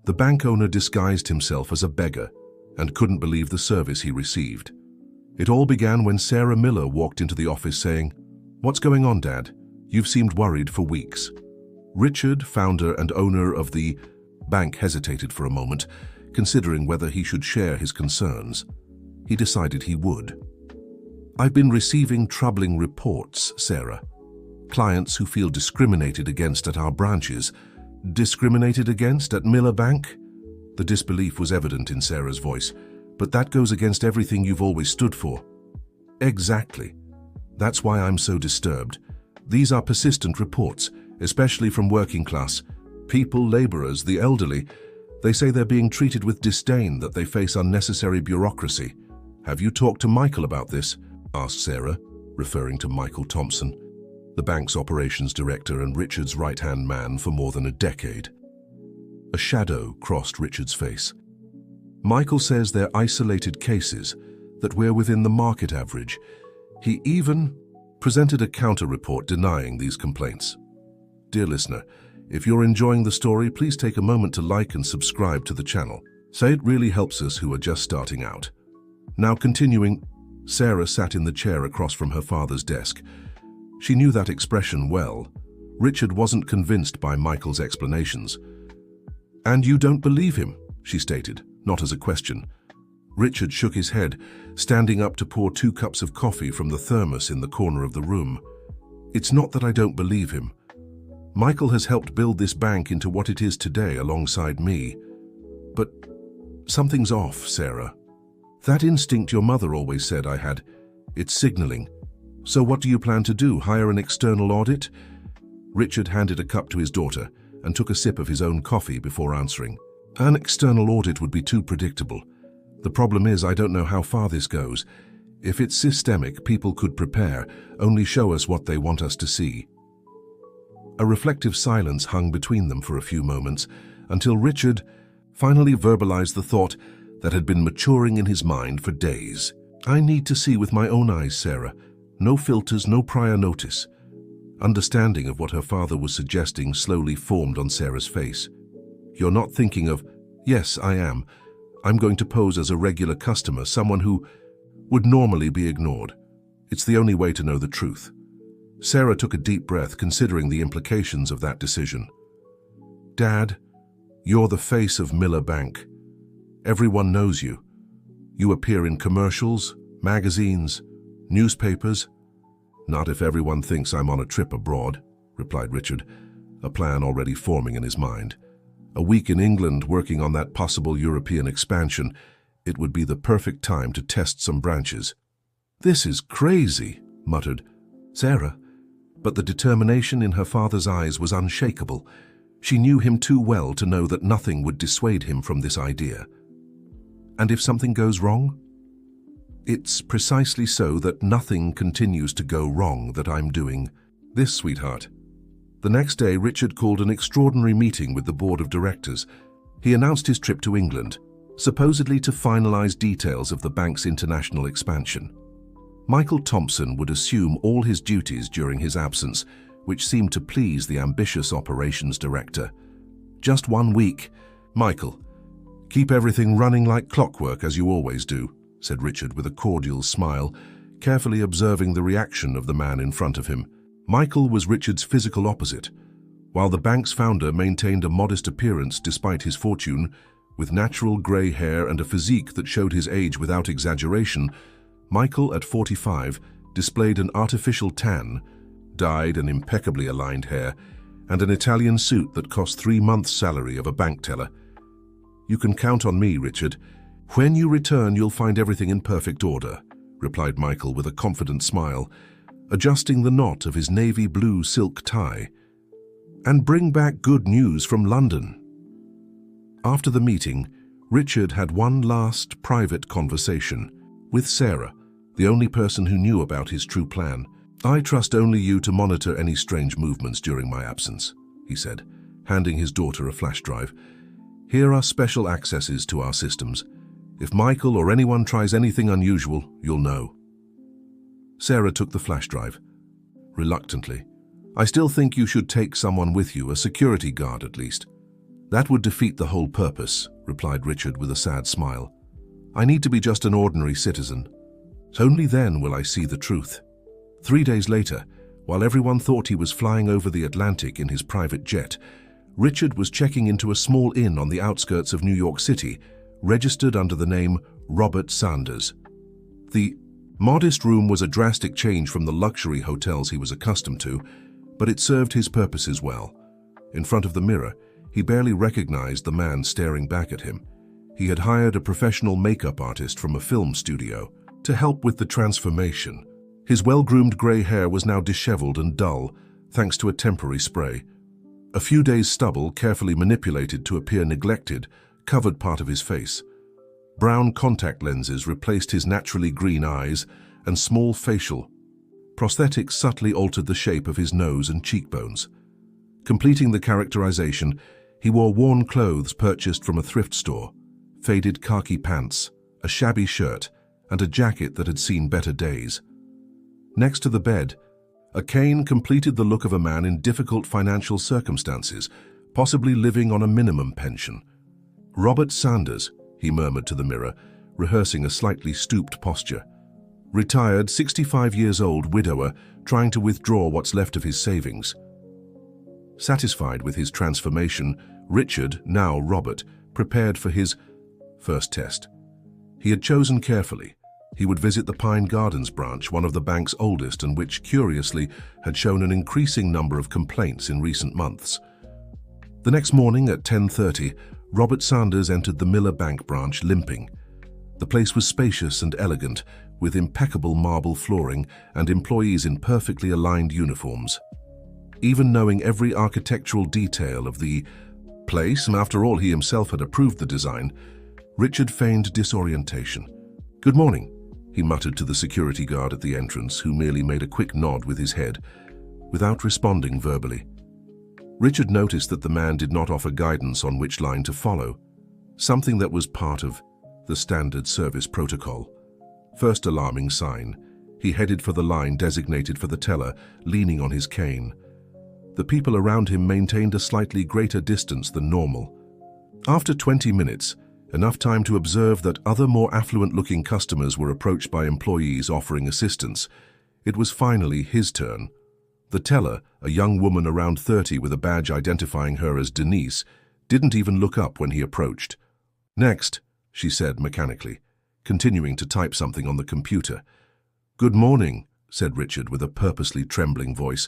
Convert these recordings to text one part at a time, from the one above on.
The bank owner disguised himself as a beggar and couldn't believe the service he received. It all began when Sarah Miller walked into the office saying, "What's going on, Dad? You've seemed worried for weeks." Richard, founder and owner of the bank, hesitated for a moment, considering whether he should share his concerns. He decided he would. "I've been receiving troubling reports, Sarah. Clients who feel discriminated against at our branches." "Discriminated against at Miller Bank?" The disbelief was evident in Sarah's voice. "But that goes against everything you've always stood for." "Exactly. That's why I'm so disturbed. These are persistent reports, especially from working class people, laborers, the elderly. They say they're being treated with disdain, that they face unnecessary bureaucracy." "Have you talked to Michael about this?" asked Sarah, referring to Michael Thompson, the bank's operations director and Richard's right-hand man for more than a decade. A shadow crossed Richard's face. "Michael says they're isolated cases, that we're within the market average. He even presented a counter-report denying these complaints." Dear listener, if you're enjoying the story, please take a moment to like and subscribe to the channel. Say it really helps us who are just starting out. Now continuing, Sarah sat in the chair across from her father's desk. She knew that expression well. Richard wasn't convinced by Michael's explanations. "And you don't believe him?" she stated, not as a question. Richard shook his head, standing up to pour 2 cups of coffee from the thermos in the corner of the room. "It's not that I don't believe him. Michael has helped build this bank into what it is today alongside me. But something's off, Sarah. That instinct your mother always said I had, it's signaling. So what do you plan to do, hire an external audit?" Richard handed a cup to his daughter and took a sip of his own coffee before answering. "An external audit would be too predictable. The problem is I don't know how far this goes. If it's systemic, people could prepare, only show us what they want us to see." A reflective silence hung between them for a few moments, until Richard finally verbalized the thought that had been maturing in his mind for days. "I need to see with my own eyes, Sarah. No filters, no prior notice." Understanding of what her father was suggesting slowly formed on Sarah's face. "You're not thinking of—" "Yes, I am. I'm going to pose as a regular customer, someone who would normally be ignored. It's the only way to know the truth." Sarah took a deep breath, considering the implications of that decision. "Dad, you're the face of Miller Bank. Everyone knows you. You appear in commercials, magazines, newspapers." "Not if everyone thinks I'm on a trip abroad," replied Richard, a plan already forming in his mind. A week in England working on that possible European expansion, it would be the perfect time to test some branches. "This is crazy," muttered Sarah, but the determination in her father's eyes was unshakable. She knew him too well to know that nothing would dissuade him from this idea. "And if something goes wrong?" "It's precisely so that nothing continues to go wrong that I'm doing this, sweetheart." The next day, Richard called an extraordinary meeting with the board of directors. He announced his trip to England, supposedly to finalize details of the bank's international expansion. Michael Thompson would assume all his duties during his absence, which seemed to please the ambitious operations director. "Just 1 week. Michael, keep everything running like clockwork as you always do," said Richard with a cordial smile, carefully observing the reaction of the man in front of him. Michael was Richard's physical opposite. While the bank's founder maintained a modest appearance despite his fortune, with natural grey hair and a physique that showed his age without exaggeration, Michael, at 45, displayed an artificial tan, dyed and impeccably aligned hair, and an Italian suit that cost 3 months' salary of a bank teller. "You can count on me, Richard. When you return, you'll find everything in perfect order," replied Michael with a confident smile, adjusting the knot of his navy blue silk tie. "And bring back good news from London." After the meeting, Richard had one last private conversation with Sarah, the only person who knew about his true plan. "I trust only you to monitor any strange movements during my absence," he said, handing his daughter a flash drive. "Here are special accesses to our systems. If Michael or anyone tries anything unusual, you'll know." Sarah took the flash drive. Reluctantly, "I still think you should take someone with you, a security guard at least." "That would defeat the whole purpose," replied Richard with a sad smile. "I need to be just an ordinary citizen. Only then will I see the truth." 3 days later, while everyone thought he was flying over the Atlantic in his private jet, Richard was checking into a small inn on the outskirts of New York City, registered under the name Robert Sanders. The modest room was a drastic change from the luxury hotels he was accustomed to, but it served his purposes well. In front of the mirror, he barely recognized the man staring back at him. He had hired a professional makeup artist from a film studio to help with the transformation. His well-groomed gray hair was now disheveled and dull, thanks to a temporary spray. A few days' stubble, carefully manipulated to appear neglected, covered part of his face. Brown contact lenses replaced his naturally green eyes, and small facial prosthetics subtly altered the shape of his nose and cheekbones. Completing the characterization, he wore worn clothes purchased from a thrift store, faded khaki pants, a shabby shirt, and a jacket that had seen better days. Next to the bed, a cane completed the look of a man in difficult financial circumstances, possibly living on a minimum pension. "Robert Sanders," he murmured to the mirror, rehearsing a slightly stooped posture. "Retired, 65 years old widower, trying to withdraw what's left of his savings." Satisfied with his transformation, Richard, now Robert, prepared for his first test. He had chosen carefully. He would visit the Pine Gardens branch, one of the bank's oldest and which, curiously, had shown an increasing number of complaints in recent months. The next morning at 10:30, Robert Sanders entered the Miller Bank branch limping. The place was spacious and elegant, with impeccable marble flooring and employees in perfectly aligned uniforms. Even knowing every architectural detail of the place, and after all he himself had approved the design, Richard feigned disorientation. "Good morning," he muttered to the security guard at the entrance, who merely made a quick nod with his head, without responding verbally. Richard noticed that the man did not offer guidance on which line to follow, something that was part of the standard service protocol. First alarming sign, he headed for the line designated for the teller, leaning on his cane. The people around him maintained a slightly greater distance than normal. After 20 minutes, enough time to observe that other more affluent-looking customers were approached by employees offering assistance, it was finally his turn. The teller, a young woman around 30 with a badge identifying her as Denise, didn't even look up when he approached. "Next," she said mechanically, continuing to type something on the computer. "Good morning," said Richard with a purposely trembling voice.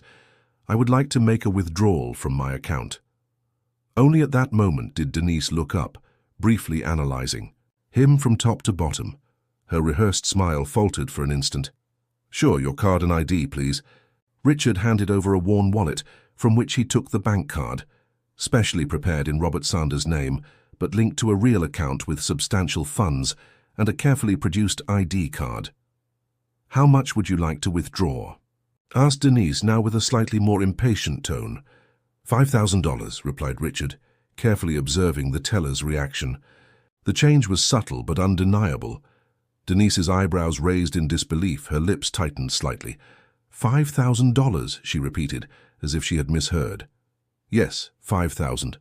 "I would like to make a withdrawal from my account." Only at that moment did Denise look up, briefly analyzing him from top to bottom. Her rehearsed smile faltered for an instant. "Sure, your card and ID, please." Richard handed over a worn wallet, from which he took the bank card, specially prepared in Robert Sanders' name, but linked to a real account with substantial funds, and a carefully produced ID card. "How much would you like to withdraw?" asked Denise, now with a slightly more impatient tone. $5,000, replied Richard, carefully observing the teller's reaction. The change was subtle but undeniable. Denise's eyebrows raised in disbelief, her lips tightened slightly. $5,000, she repeated, as if she had misheard. "Yes, 5,000.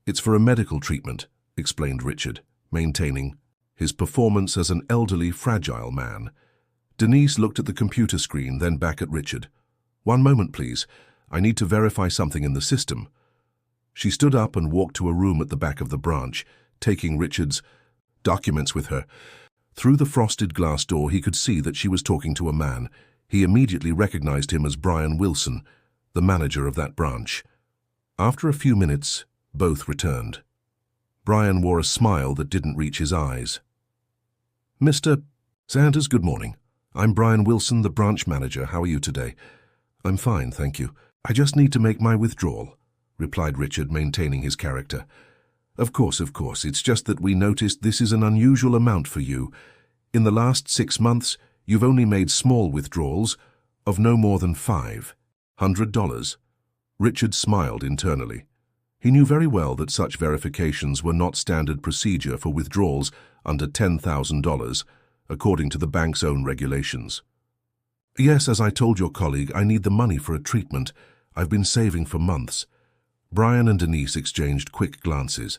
It's for a medical treatment," explained Richard, maintaining his performance as an elderly, fragile man. Denise looked at the computer screen, then back at Richard. "One moment, please. I need to verify something in the system." She stood up and walked to a room at the back of the branch, taking Richard's documents with her. Through the frosted glass door, he could see that she was talking to a man. He immediately recognized him as Brian Wilson, the manager of that branch. After a few minutes, both returned. Brian wore a smile that didn't reach his eyes. "Mr. Sanders, good morning. I'm Brian Wilson, the branch manager. How are you today?" "I'm fine, thank you. I just need to make my withdrawal," replied Richard, maintaining his character. Of course. It's just that we noticed this is an unusual amount for you. In the last 6 months, you've only made small withdrawals of no more than $500. Richard smiled internally. He knew very well that such verifications were not standard procedure for withdrawals under $10,000, according to the bank's own regulations. "Yes, as I told your colleague, I need the money for a treatment I've been saving for months." Brian and Denise exchanged quick glances.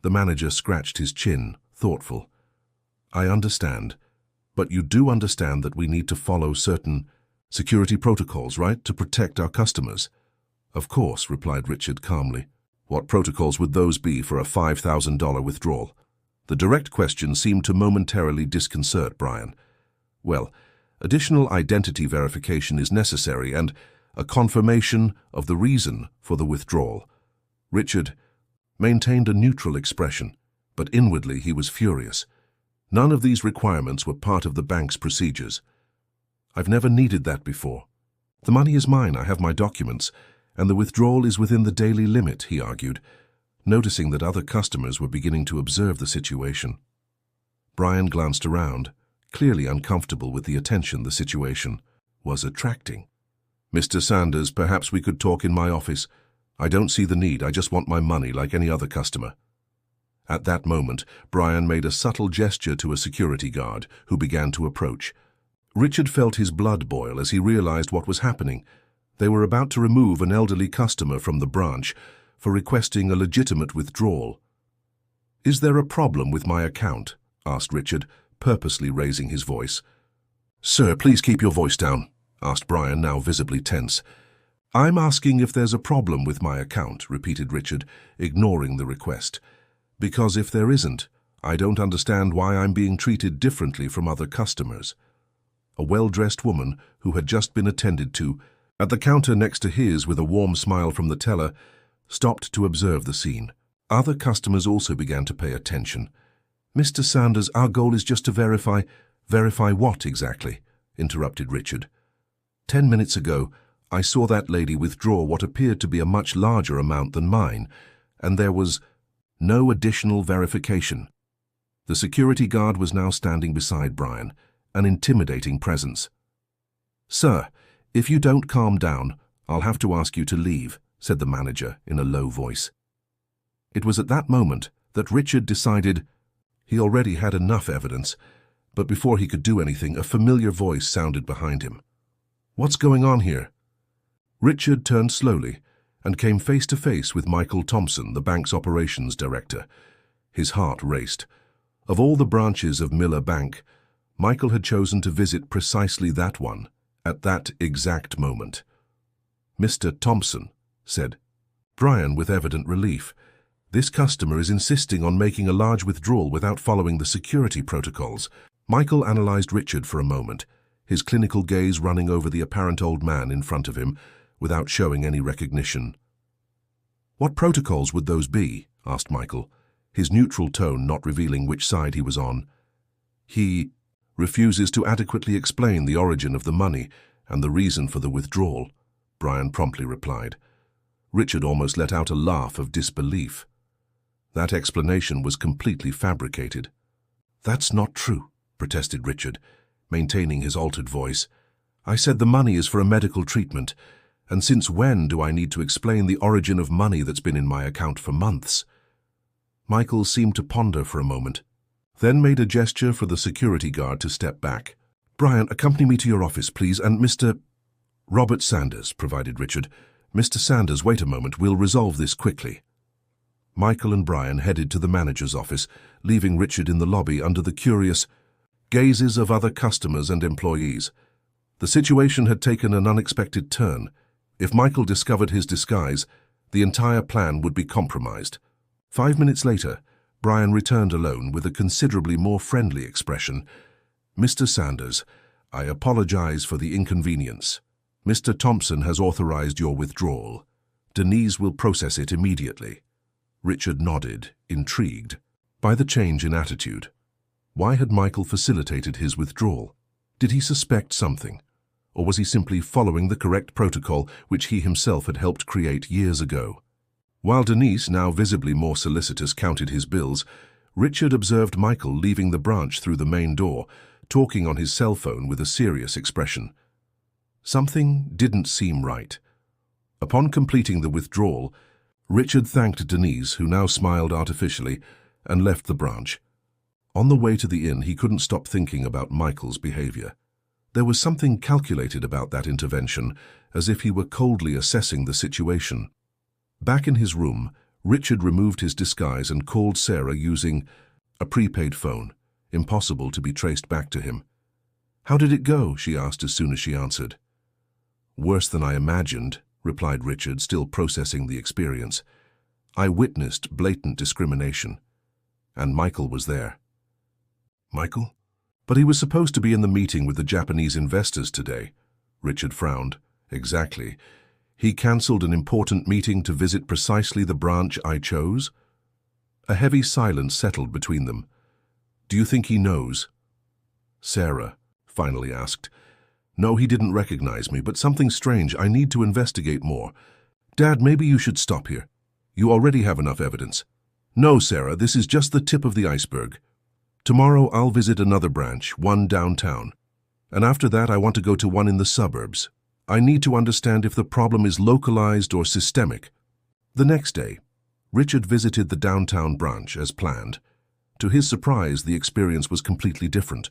The manager scratched his chin, thoughtful. I understand, but you do understand that we need to follow certain security protocols, right, to protect our customers? Of course, replied Richard calmly. What protocols would those be for a $5,000 withdrawal? The direct question seemed to momentarily disconcert Brian. Well, additional identity verification is necessary and a confirmation of the reason for the withdrawal. Richard maintained a neutral expression, but inwardly he was furious. None of these requirements were part of the bank's procedures. I've never needed that before. The money is mine, I have my documents, and the withdrawal is within the daily limit, he argued, noticing that other customers were beginning to observe the situation. Brian glanced around, clearly uncomfortable with the attention the situation was attracting. Mr. Sanders, perhaps we could talk in my office. I don't see the need, I just want my money like any other customer. At that moment, Brian made a subtle gesture to a security guard, who began to approach. Richard felt his blood boil as he realized what was happening. They were about to remove an elderly customer from the branch for requesting a legitimate withdrawal. Is there a problem with my account? Asked Richard, purposely raising his voice. Sir, please keep your voice down, asked Brian, now visibly tense. I'm asking if there's a problem with my account, repeated Richard, ignoring the request. Because if there isn't, I don't understand why I'm being treated differently from other customers. A well-dressed woman, who had just been attended to, at the counter next to his with a warm smile from the teller, stopped to observe the scene. Other customers also began to pay attention. Mr. Sanders, our goal is just to verify... Verify what exactly? Interrupted Richard. 10 minutes ago, I saw that lady withdraw what appeared to be a much larger amount than mine, and there was no additional verification. The security guard was now standing beside Brian, an intimidating presence. Sir, if you don't calm down, I'll have to ask you to leave, said the manager in a low voice. It was at that moment that Richard decided he already had enough evidence, but before he could do anything, a familiar voice sounded behind him. What's going on here? Richard turned slowly and came face to face with Michael Thompson, the bank's operations director. His heart raced. Of all the branches of Miller Bank, Michael had chosen to visit precisely that one, at that exact moment. Mr. Thompson, said Brian with evident relief, this customer is insisting on making a large withdrawal without following the security protocols. Michael analyzed Richard for a moment, his clinical gaze running over the apparent old man in front of him, without showing any recognition. What protocols would those be? Asked Michael, his neutral tone not revealing which side he was on. He refuses to adequately explain the origin of the money and the reason for the withdrawal, Brian promptly replied. Richard almost let out a laugh of disbelief. That explanation was completely fabricated. That's not true, protested Richard, maintaining his altered voice. I said the money is for a medical treatment, and since when do I need to explain the origin of money that's been in my account for months? Michael seemed to ponder for a moment, then made a gesture for the security guard to step back. Brian, accompany me to your office, please, and Mr. Robert Sanders, provided Richard. Mr. Sanders, wait a moment, we'll resolve this quickly. Michael and Brian headed to the manager's office, leaving Richard in the lobby under the curious gazes of other customers and employees. The situation had taken an unexpected turn. If Michael discovered his disguise, the entire plan would be compromised. 5 minutes later, Brian returned alone with a considerably more friendly expression. Mr. Sanders, I apologize for the inconvenience. Mr. Thompson has authorized your withdrawal. Denise will process it immediately. Richard nodded, intrigued by the change in attitude. Why had Michael facilitated his withdrawal? Did he suspect something? Or was he simply following the correct protocol which he himself had helped create years ago? While Denise, now visibly more solicitous, counted his bills, Richard observed Michael leaving the branch through the main door, talking on his cell phone with a serious expression. Something didn't seem right. Upon completing the withdrawal, Richard thanked Denise, who now smiled artificially, and left the branch. On the way to the inn, he couldn't stop thinking about Michael's behavior. There was something calculated about that intervention, as if he were coldly assessing the situation. Back in his room, Richard removed his disguise and called Sarah using a prepaid phone, impossible to be traced back to him. "How did it go?" she asked as soon as she answered. "Worse than I imagined," replied Richard, still processing the experience. "I witnessed blatant discrimination. And Michael was there." "Michael? But he was supposed to be in the meeting with the Japanese investors today." Richard frowned. "Exactly. He cancelled an important meeting to visit precisely the branch I chose?" A heavy silence settled between them. "Do you think he knows?" Sarah finally asked. "No, he didn't recognize me, but something strange. I need to investigate more. Dad, maybe you should stop here. You already have enough evidence." "No, Sarah, this is just the tip of the iceberg. Tomorrow I'll visit another branch, one downtown. And after that I want to go to one in the suburbs. I need to understand if the problem is localized or systemic." The next day, Richard visited the downtown branch as planned. To his surprise, the experience was completely different.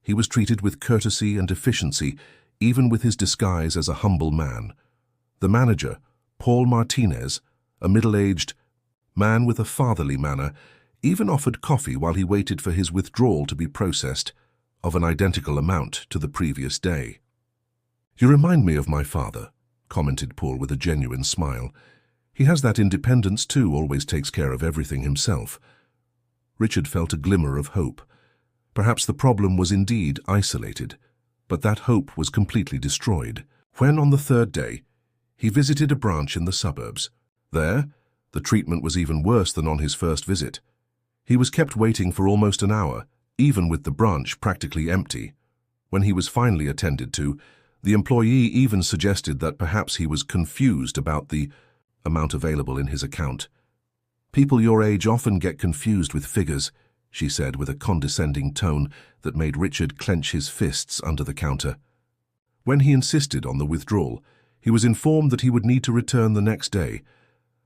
He was treated with courtesy and efficiency, even with his disguise as a humble man. The manager, Paul Martinez, a middle-aged man with a fatherly manner, even offered coffee while he waited for his withdrawal to be processed, of an identical amount to the previous day. "You remind me of my father," commented Paul with a genuine smile. "He has that independence too, always takes care of everything himself." Richard felt a glimmer of hope. Perhaps the problem was indeed isolated, but that hope was completely destroyed when, on the third day, he visited a branch in the suburbs. There, the treatment was even worse than on his first visit. He was kept waiting for almost an hour, even with the branch practically empty. When he was finally attended to, the employee even suggested that perhaps he was confused about the amount available in his account. "People your age often get confused with figures," she said with a condescending tone that made Richard clench his fists under the counter. When he insisted on the withdrawal, he was informed that he would need to return the next day,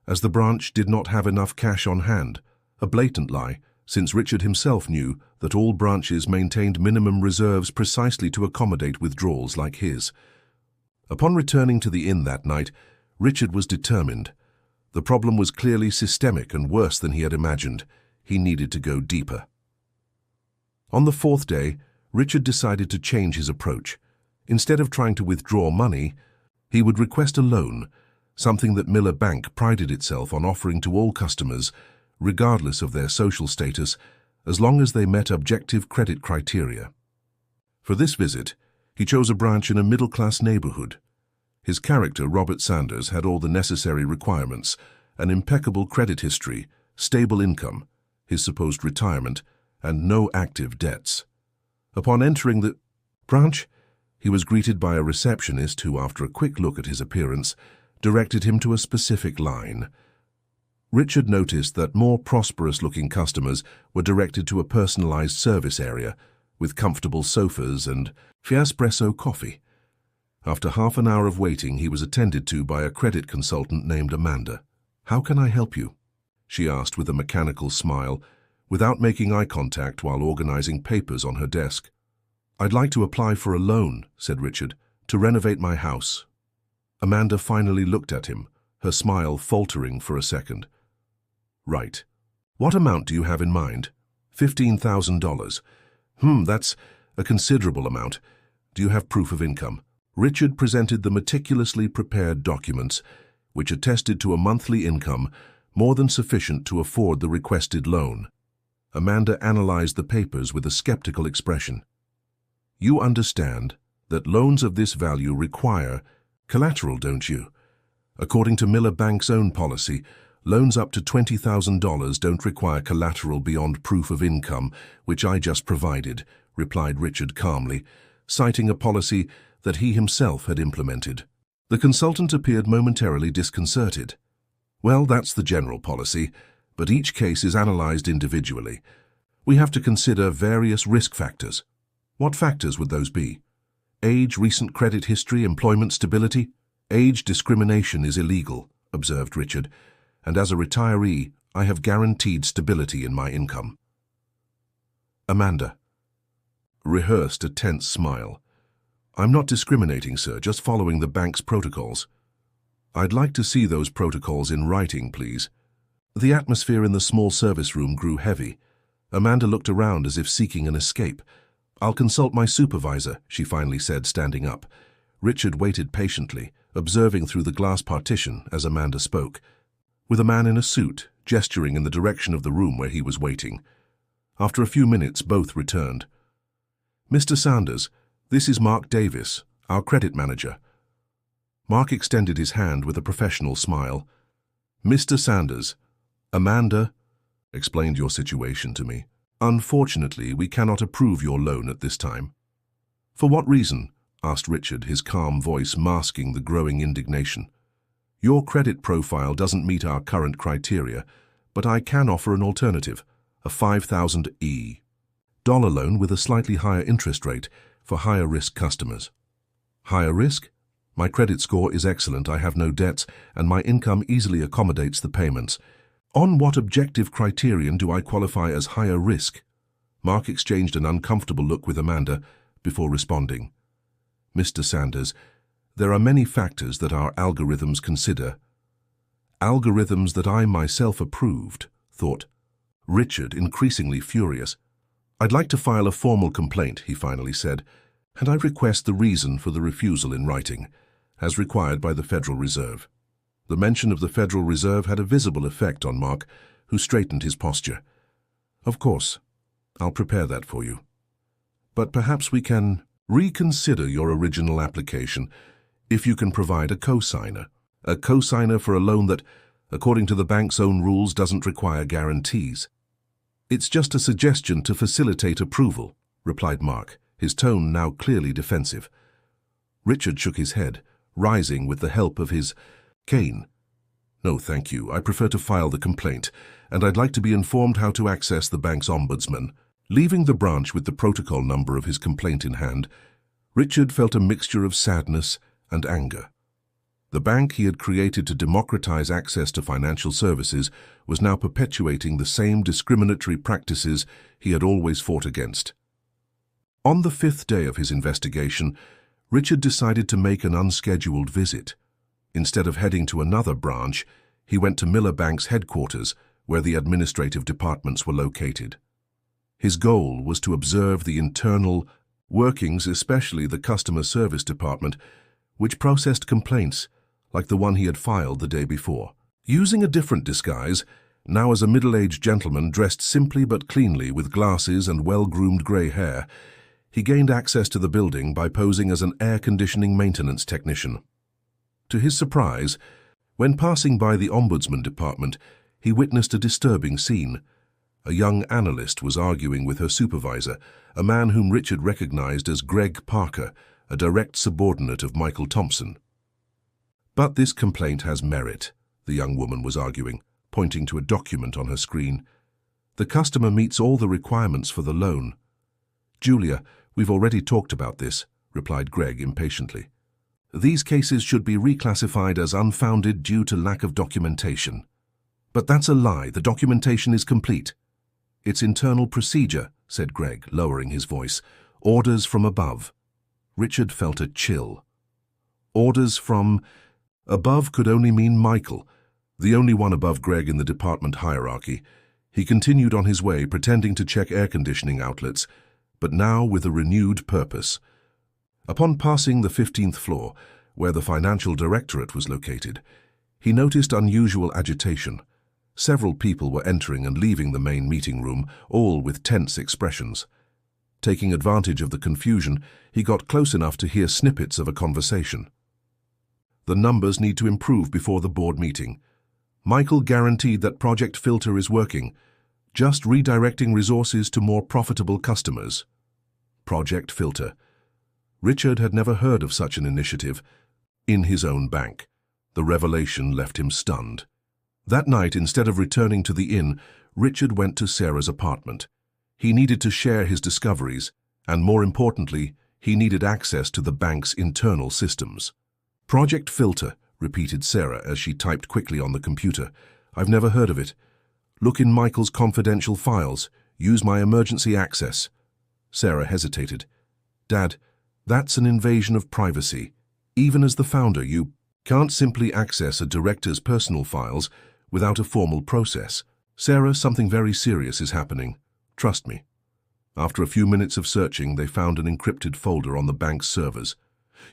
as the branch did not have enough cash on hand, a blatant lie, since Richard himself knew that all branches maintained minimum reserves precisely to accommodate withdrawals like his. Upon returning to the inn that night, Richard was determined. The problem was clearly systemic and worse than he had imagined. He needed to go deeper. On the fourth day, Richard decided to change his approach. Instead of trying to withdraw money, he would request a loan, something that Miller Bank prided itself on offering to all customers, regardless of their social status, as long as they met objective credit criteria. For this visit, he chose a branch in a middle-class neighborhood. His character, Robert Sanders, had all the necessary requirements: an impeccable credit history, stable income, his supposed retirement, and no active debts. Upon entering the branch, he was greeted by a receptionist who, after a quick look at his appearance, directed him to a specific line. Richard noticed that more prosperous-looking customers were directed to a personalized service area with comfortable sofas and espresso coffee. After half an hour of waiting, he was attended to by a credit consultant named Amanda. "How can I help you?" she asked with a mechanical smile, without making eye contact while organizing papers on her desk. "I'd like to apply for a loan," said Richard, "to renovate my house." Amanda finally looked at him, her smile faltering for a second. "Right. What amount do you have in mind?" $15,000. That's a considerable amount. Do you have proof of income?" Richard presented the meticulously prepared documents, which attested to a monthly income more than sufficient to afford the requested loan. Amanda analyzed the papers with a skeptical expression. "You understand that loans of this value require collateral, don't you? According to Miller Bank's own policy, loans up to $20,000 don't require collateral beyond proof of income, which I just provided," replied Richard calmly, citing a policy that he himself had implemented. The consultant appeared momentarily disconcerted. "Well, that's the general policy, but each case is analyzed individually. We have to consider various risk factors." "What factors would those be?" "Age, recent credit history, employment stability." "Age discrimination is illegal," observed Richard, "and as a retiree, I have guaranteed stability in my income." Amanda rehearsed a tense smile. "I'm not discriminating, sir, just following the bank's protocols." I'd like to see those protocols in writing, please. The atmosphere in the small service room grew heavy. Amanda looked around as if seeking an escape. I'll consult my supervisor, she finally said, standing up. Richard waited patiently, observing through the glass partition as Amanda spoke, with a man in a suit gesturing in the direction of the room where he was waiting. After a few minutes, both returned. Mr. Sanders, this is Mark Davis, our credit manager. Mark extended his hand with a professional smile. Mr. Sanders, Amanda explained your situation to me. Unfortunately, we cannot approve your loan at this time. For what reason? Asked Richard, his calm voice masking the growing indignation. Your credit profile doesn't meet our current criteria, but I can offer an alternative, a $5,000 loan with a slightly higher interest rate for higher risk customers. Higher risk? My credit score is excellent, I have no debts, and my income easily accommodates the payments. On what objective criterion do I qualify as higher risk? Mark exchanged an uncomfortable look with Amanda before responding. Mr. Sanders, there are many factors that our algorithms consider. Algorithms that I myself approved, thought Richard, increasingly furious. I'd like to file a formal complaint, he finally said, and I request the reason for the refusal in writing, as required by the Federal Reserve. The mention of the Federal Reserve had a visible effect on Mark, who straightened his posture. Of course, I'll prepare that for you. But perhaps we can reconsider your original application if you can provide a cosigner for a loan that, according to the bank's own rules, doesn't require guarantees. It's just a suggestion to facilitate approval, replied Mark, his tone now clearly defensive. Richard shook his head, rising with the help of his cane. No, thank you. I prefer to file the complaint, and I'd like to be informed how to access the bank's ombudsman. Leaving the branch with the protocol number of his complaint in hand, Richard felt a mixture of sadness and anger. The bank he had created to democratize access to financial services was now perpetuating the same discriminatory practices he had always fought against. On the 5th day of his investigation, Richard decided to make an unscheduled visit. Instead of heading to another branch, he went to Miller Bank's headquarters, where the administrative departments were located. His goal was to observe the internal workings, especially the customer service department, which processed complaints like the one he had filed the day before. Using a different disguise, now as a middle-aged gentleman dressed simply but cleanly with glasses and well-groomed grey hair, he gained access to the building by posing as an air conditioning maintenance technician. To his surprise, when passing by the Ombudsman department, he witnessed a disturbing scene. A young analyst was arguing with her supervisor, a man whom Richard recognized as Greg Parker, a direct subordinate of Michael Thompson. But this complaint has merit, the young woman was arguing, pointing to a document on her screen. The customer meets all the requirements for the loan. Julia, we've already talked about this, replied Greg impatiently. These cases should be reclassified as unfounded due to lack of documentation. But that's a lie. The documentation is complete. It's internal procedure, said Greg, lowering his voice. Orders from above. Richard felt a chill. Orders from above could only mean Michael, the only one above Greg in the department hierarchy. He continued on his way, pretending to check air conditioning outlets, but now with a renewed purpose. Upon passing the 15th floor, where the financial directorate was located, he noticed unusual agitation. Several people were entering and leaving the main meeting room, all with tense expressions. Taking advantage of the confusion, he got close enough to hear snippets of a conversation. The numbers need to improve before the board meeting. Michael guaranteed that Project Filter is working, just redirecting resources to more profitable customers. Project Filter. Richard had never heard of such an initiative in his own bank. The revelation left him stunned. That night, instead of returning to the inn, Richard went to Sarah's apartment. He needed to share his discoveries, and more importantly, he needed access to the bank's internal systems. Project Filter, repeated Sarah as she typed quickly on the computer. I've never heard of it. Look in Michael's confidential files. Use my emergency access. Sarah hesitated. Dad, that's an invasion of privacy. Even as the founder, you... Can't simply access a director's personal files without a formal process. Sarah, something very serious is happening. Trust me. After a few minutes of searching, they found an encrypted folder on the bank's servers.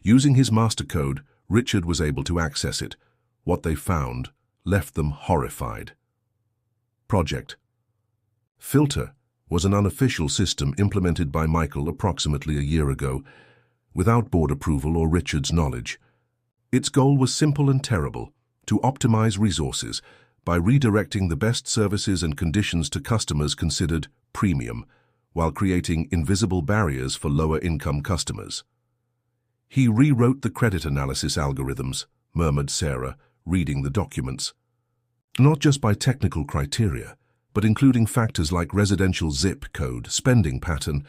Using his master code, Richard was able to access it. What they found left them horrified. Project Filter was an unofficial system implemented by Michael approximately a year ago, without board approval or Richard's knowledge. Its goal was simple and terrible: to optimize resources by redirecting the best services and conditions to customers considered premium, while creating invisible barriers for lower-income customers. He rewrote the credit analysis algorithms, murmured Sarah, reading the documents. Not just by technical criteria, but including factors like residential zip code, spending pattern,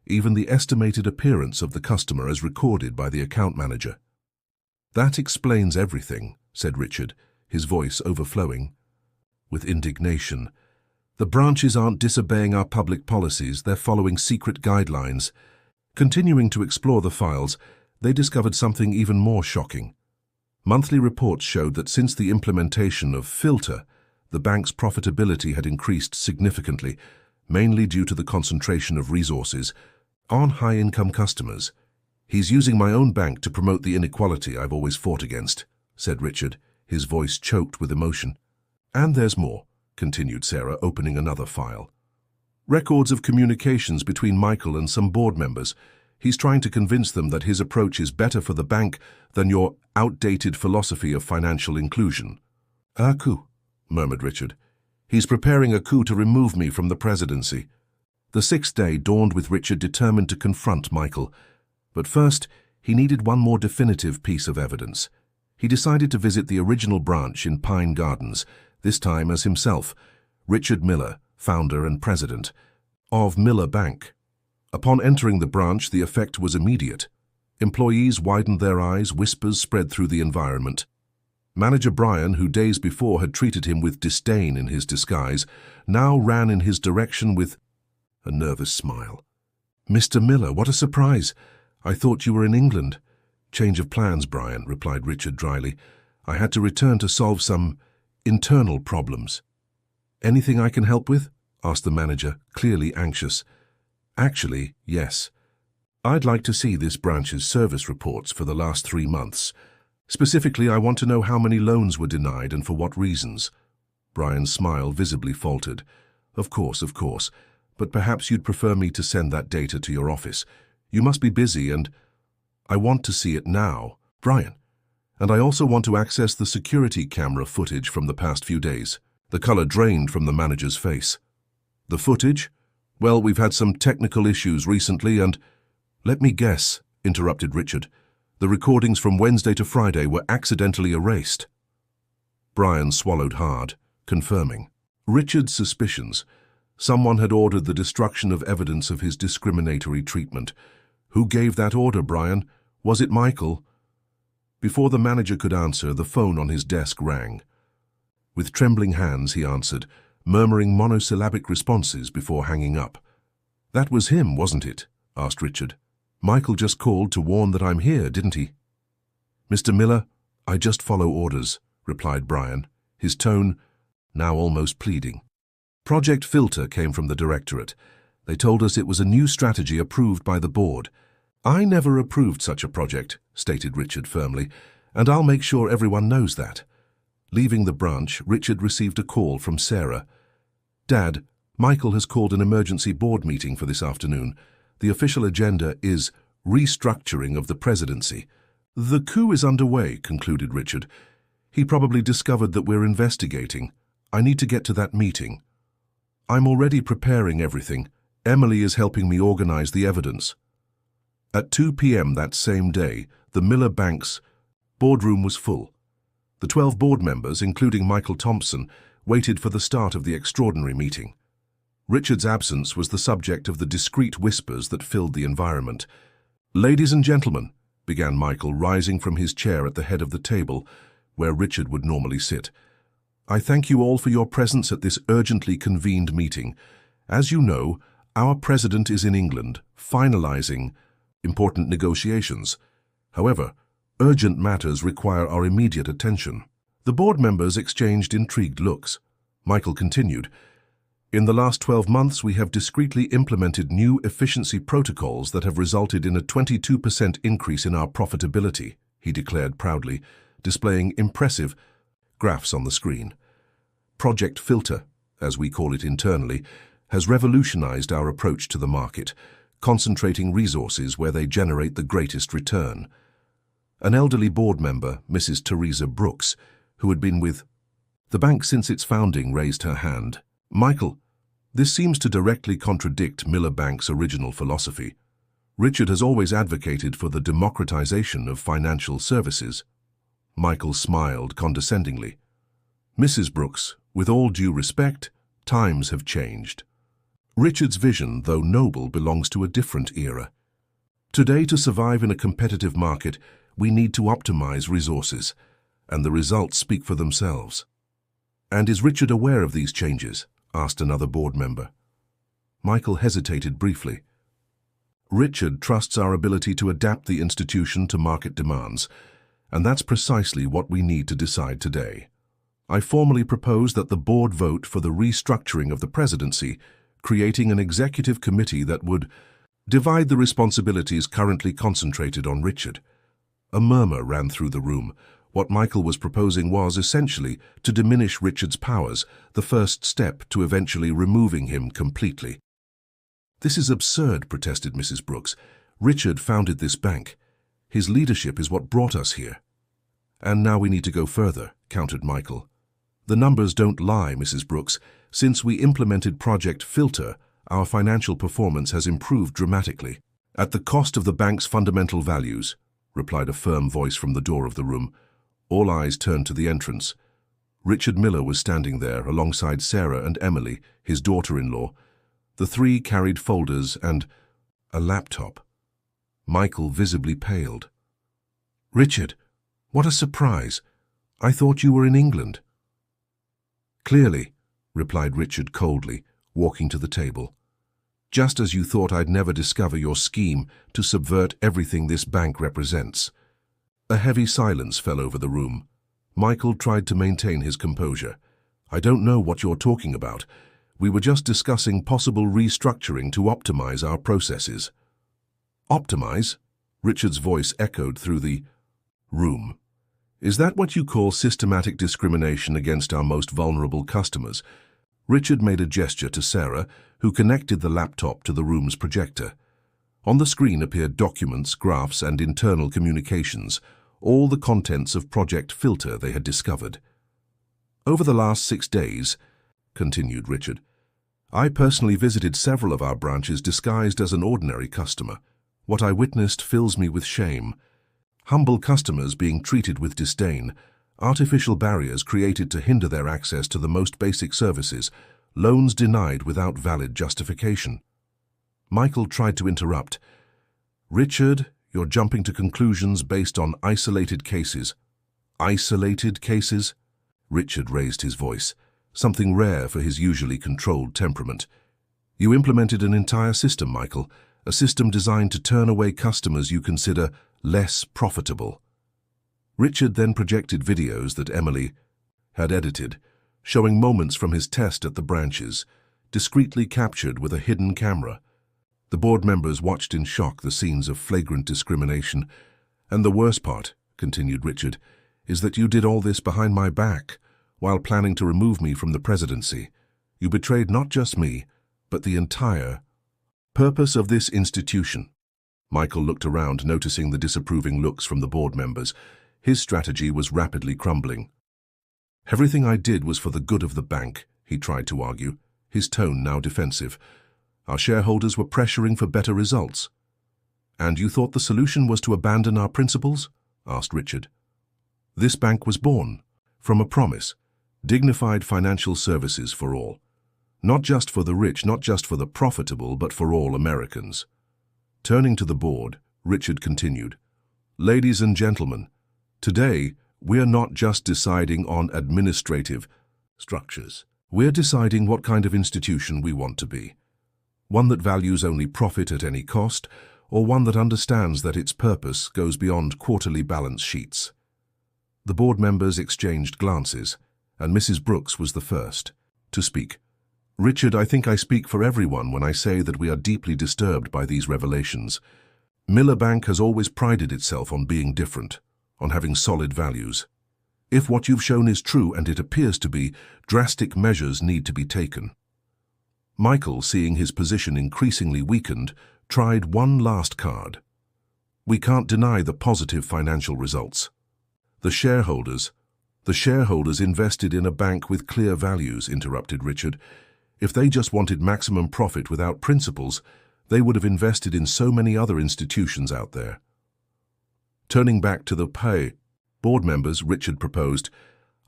even the estimated appearance of the customer as recorded by the account manager. That explains everything, said Richard, his voice overflowing with indignation. The branches aren't disobeying our public policies, they're following secret guidelines. Continuing to explore the files, they discovered something even more shocking. Monthly reports showed that since the implementation of Filter, the bank's profitability had increased significantly, mainly due to the concentration of resources on high-income customers. He's using my own bank to promote the inequality I've always fought against, said Richard, his voice choked with emotion. And there's more, continued Sarah, opening another file. Records of communications between Michael and some board members. He's trying to convince them that his approach is better for the bank than your outdated philosophy of financial inclusion. A coup, murmured Richard. He's preparing a coup to remove me from the presidency. The sixth day dawned with Richard determined to confront Michael. But first, he needed one more definitive piece of evidence. He decided to visit the original branch in Pine Gardens, this time as himself, Richard Miller, founder and president of Miller Bank. Upon entering the branch, the effect was immediate. Employees widened their eyes, whispers spread through the environment. Manager Brian, who days before had treated him with disdain in his disguise, now ran in his direction with a nervous smile. "Mr. Miller, what a surprise! I thought you were in England." "Change of plans, Brian," replied Richard dryly. "I had to return to solve some internal problems." "Anything I can help with?" asked the manager, clearly anxious. "Actually, yes. I'd like to see this branch's service reports for the last 3 months. Specifically, I want to know how many loans were denied and for what reasons." Brian's smile visibly faltered. Of course, but perhaps you'd prefer me to send that data to your office. You must be busy and I want to see it now, Brian. And I also want to access the security camera footage from the past few days." The color drained from the manager's face. "The footage? Well, we've had some technical issues recently and—" "Let me guess," interrupted Richard. "The recordings from Wednesday to Friday were accidentally erased." Brian swallowed hard, confirming Richard's suspicions. Someone had ordered the destruction of evidence of his discriminatory treatment. Who gave that order, Brian? Was it Michael? Before the manager could answer, the phone on his desk rang. With trembling hands, he answered, murmuring monosyllabic responses before hanging up. "That was him, wasn't it?" asked Richard. "Michael just called to warn that I'm here, didn't he?" "Mr. Miller, I just follow orders," replied Brian, his tone now almost pleading. "Project Filter came from the directorate. They told us it was a new strategy approved by the board." "I never approved such a project," stated Richard firmly, "and I'll make sure everyone knows that." Leaving the branch, Richard received a call from Sarah. "Dad, Michael has called an emergency board meeting for this afternoon. The official agenda is restructuring of the presidency." "The coup is underway," concluded Richard. "He probably discovered that we're investigating. I need to get to that meeting." "I'm already preparing everything. Emily is helping me organize the evidence." At 2 p.m. that same day, the Miller Bank's boardroom was full. The 12 board members, including Michael Thompson, waited for the start of the extraordinary meeting. Richard's absence was the subject of the discreet whispers that filled the environment. "Ladies and gentlemen," began Michael, rising from his chair at the head of the table, where Richard would normally sit, "I thank you all for your presence at this urgently convened meeting. As you know, our president is in England, finalizing important negotiations. However, Urgent matters require our immediate attention." The board members exchanged intrigued looks. Michael continued, "In the last 12 months, we have discreetly implemented new efficiency protocols that have resulted in a 22% increase in our profitability," he declared proudly, displaying impressive graphs on the screen. "Project Filter, as we call it internally, has revolutionized our approach to the market, concentrating resources where they generate the greatest return." An elderly board member, Mrs. Teresa Brooks, who had been with the bank since its founding, raised her hand. "Michael, this seems to directly contradict Miller Bank's original philosophy. Richard has always advocated for the democratization of financial services." Michael smiled condescendingly. "Mrs. Brooks, with all due respect, times have changed. Richard's vision, though noble, belongs to a different era. Today, to survive in a competitive market, we need to optimize resources, and the results speak for themselves." "And is Richard aware of these changes?" asked another board member. Michael hesitated briefly. "Richard trusts our ability to adapt the institution to market demands, and that's precisely what we need to decide today. I formally propose that the board vote for the restructuring of the presidency, creating an executive committee that would divide the responsibilities currently concentrated on Richard." A murmur ran through the room. What Michael was proposing was, essentially, to diminish Richard's powers, the first step to eventually removing him completely. "This is absurd," protested Mrs. Brooks. "Richard founded this bank. His leadership is what brought us here." "And now we need to go further," countered Michael. "The numbers don't lie, Mrs. Brooks. Since we implemented Project Filter, our financial performance has improved dramatically." "At the cost of the bank's fundamental values," replied a firm voice from the door of the room. All eyes turned to the entrance. Richard Miller was standing there alongside Sarah and Emily, his daughter-in-law. The three carried folders and a laptop. Michael visibly paled. "Richard, what a surprise. I thought you were in England." "Clearly," replied Richard coldly, walking to the table. "Just as you thought I'd never discover your scheme to subvert everything this bank represents." A heavy silence fell over the room. Michael tried to maintain his composure. "I don't know what you're talking about. We were just discussing possible restructuring to optimize our processes." "Optimize?" Richard's voice echoed through the room. "Is that what you call systematic discrimination against our most vulnerable customers?" Richard made a gesture to Sarah, who connected the laptop to the room's projector. On the screen appeared documents, graphs, and internal communications, all the contents of Project Filter they had discovered. "Over the last 6 days," continued Richard, "I personally visited several of our branches disguised as an ordinary customer. What I witnessed fills me with shame. Humble customers being treated with disdain, artificial barriers created to hinder their access to the most basic services, loans denied without valid justification." Michael tried to interrupt. "Richard, you're jumping to conclusions based on isolated cases." "Isolated cases?" Richard raised his voice, something rare for his usually controlled temperament. "You implemented an entire system, Michael, a system designed to turn away customers you consider less profitable." Richard then projected videos that Emily had edited, showing moments from his test at the branches, discreetly captured with a hidden camera. The board members watched in shock the scenes of flagrant discrimination. "And the worst part," continued Richard, "is that you did all this behind my back, while planning to remove me from the presidency. You betrayed not just me, but the entire purpose of this institution." Michael looked around, noticing the disapproving looks from the board members. His strategy was rapidly crumbling. "Everything I did was for the good of the bank," he tried to argue, his tone now defensive. "Our shareholders were pressuring for better results." "And you thought the solution was to abandon our principles?" asked Richard. "This bank was born from a promise, dignified financial services for all. Not just for the rich, not just for the profitable, but for all Americans." Turning to the board, Richard continued, "Ladies and gentlemen, today we are not just deciding on administrative structures. We're deciding what kind of institution we want to be. One that values only profit at any cost, or one that understands that its purpose goes beyond quarterly balance sheets. The board members exchanged glances, and Mrs. Brooks was the first to speak. "Richard, I think I speak for everyone when I say that we are deeply disturbed by these revelations. Miller Bank has always prided itself on being different, on having solid values. If what you've shown is true, and it appears to be, drastic measures need to be taken." Michael, seeing his position increasingly weakened, tried one last card. "We can't deny the positive financial results. The shareholders invested in a bank with clear values," interrupted Richard. "If they just wanted maximum profit without principles, they would have invested in so many other institutions out there." Turning back to the board members, Richard proposed,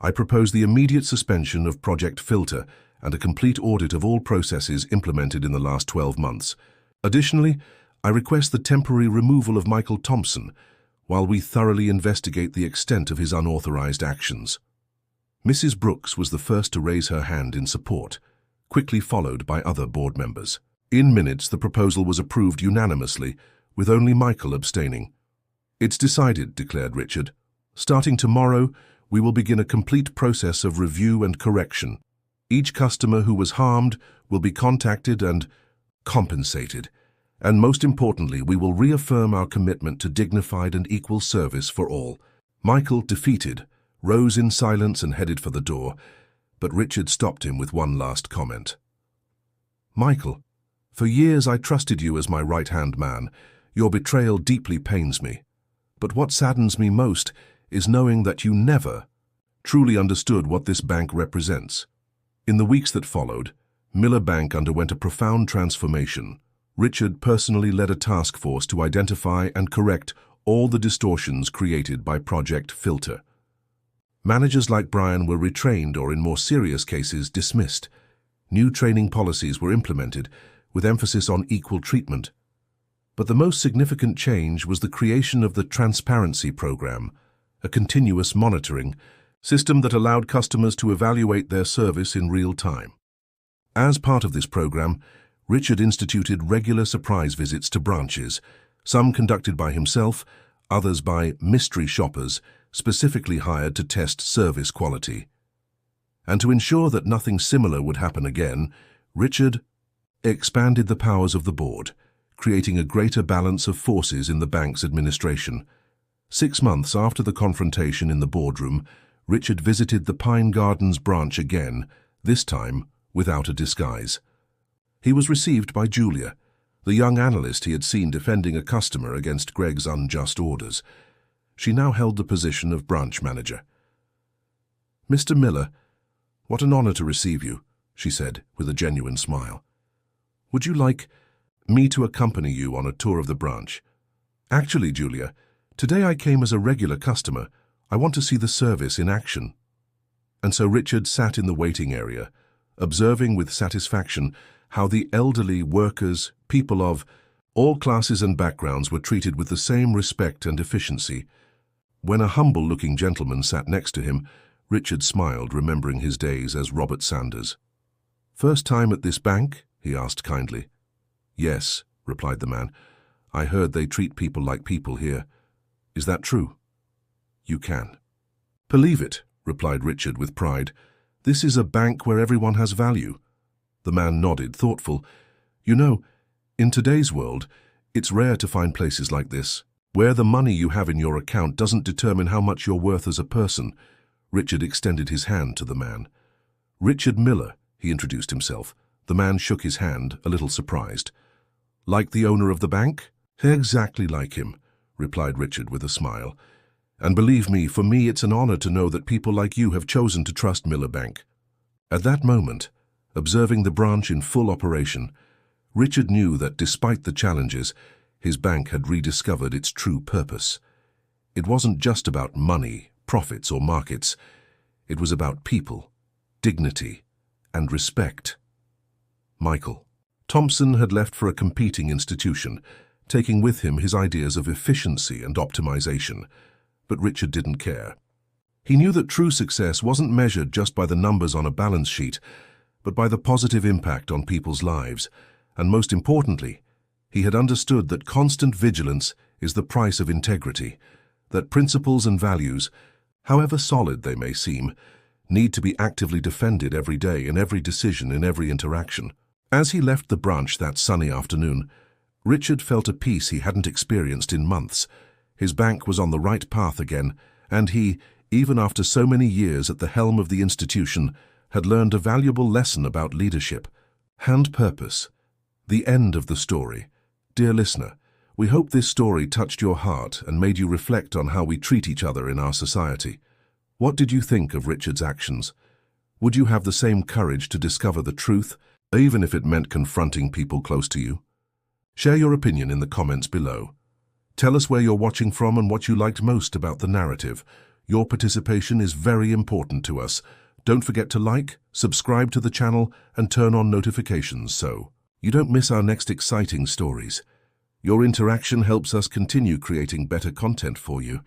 "I propose the immediate suspension of Project Filter and a complete audit of all processes implemented in the last 12 months. Additionally, I request the temporary removal of Michael Thompson while we thoroughly investigate the extent of his unauthorized actions." Mrs. Brooks was the first to raise her hand in support, quickly followed by other board members. In minutes, the proposal was approved unanimously, with only Michael abstaining. "It's decided," declared Richard. "Starting tomorrow, we will begin a complete process of review and correction. Each customer who was harmed will be contacted and compensated. And most importantly, we will reaffirm our commitment to dignified and equal service for all." Michael, defeated, rose in silence and headed for the door, but Richard stopped him with one last comment. "Michael, for years I trusted you as my right-hand man. Your betrayal deeply pains me. But what saddens me most is knowing that you never truly understood what this bank represents." In the weeks that followed, Miller Bank underwent a profound transformation. Richard personally led a task force to identify and correct all the distortions created by Project Filter. Managers like Brian were retrained or, in more serious cases, dismissed. New training policies were implemented, with emphasis on equal treatment. But the most significant change was the creation of the Transparency Program, a continuous monitoring system that allowed customers to evaluate their service in real time. As part of this program, Richard instituted regular surprise visits to branches, some conducted by himself, others by mystery shoppers specifically hired to test service quality. And to ensure that nothing similar would happen again, Richard expanded the powers of the board, creating a greater balance of forces in the bank's administration. 6 months after the confrontation in the boardroom, Richard visited the Pine Gardens branch again, this time without a disguise. He was received by Julia, the young analyst he had seen defending a customer against Greg's unjust orders. She now held the position of branch manager. "Mr. Miller, what an honor to receive you," she said with a genuine smile. "Would you like me to accompany you on a tour of the branch?" "Actually, Julia, today I came as a regular customer. I want to see the service in action." And so Richard sat in the waiting area, observing with satisfaction how the elderly, workers, people of all classes and backgrounds were treated with the same respect and efficiency. When a humble-looking gentleman sat next to him, Richard smiled, remembering his days as Robert Sanders. "First time at this bank?" he asked kindly. "Yes," replied the man. "I heard they treat people like people here. Is that true?" "You can." "Believe it," replied Richard with pride. "This is a bank where everyone has value." The man nodded, thoughtful. "You know, in today's world, it's rare to find places like this, where the money you have in your account doesn't determine how much you're worth as a person." Richard extended his hand to the man. "Richard Miller," he introduced himself. The man shook his hand, a little surprised. "Like the owner of the bank?" "Exactly like him," replied Richard with a smile. "And believe me, for me it's an honor to know that people like you have chosen to trust Miller Bank." At that moment, observing the branch in full operation, Richard knew that despite the challenges, his bank had rediscovered its true purpose. It wasn't just about money, profits, or markets. It was about people, dignity, and respect. Michael Thompson had left for a competing institution, taking with him his ideas of efficiency and optimization. But Richard didn't care. He knew that true success wasn't measured just by the numbers on a balance sheet, but by the positive impact on people's lives, and most importantly, He had understood that constant vigilance is the price of integrity, that principles and values, however solid they may seem, need to be actively defended every day in every decision, in every interaction. As he left the branch that sunny afternoon, Richard felt a peace he hadn't experienced in months. His bank was on the right path again, and he, even after so many years at the helm of the institution, had learned a valuable lesson about leadership and purpose. The end of the story. Dear listener, we hope this story touched your heart and made you reflect on how we treat each other in our society. What did you think of Richard's actions? Would you have the same courage to discover the truth, even if it meant confronting people close to you? Share your opinion in the comments below. Tell us where you're watching from and what you liked most about the narrative. Your participation is very important to us. Don't forget to like, subscribe to the channel, and turn on notifications so you don't miss our next exciting stories. Your interaction helps us continue creating better content for you.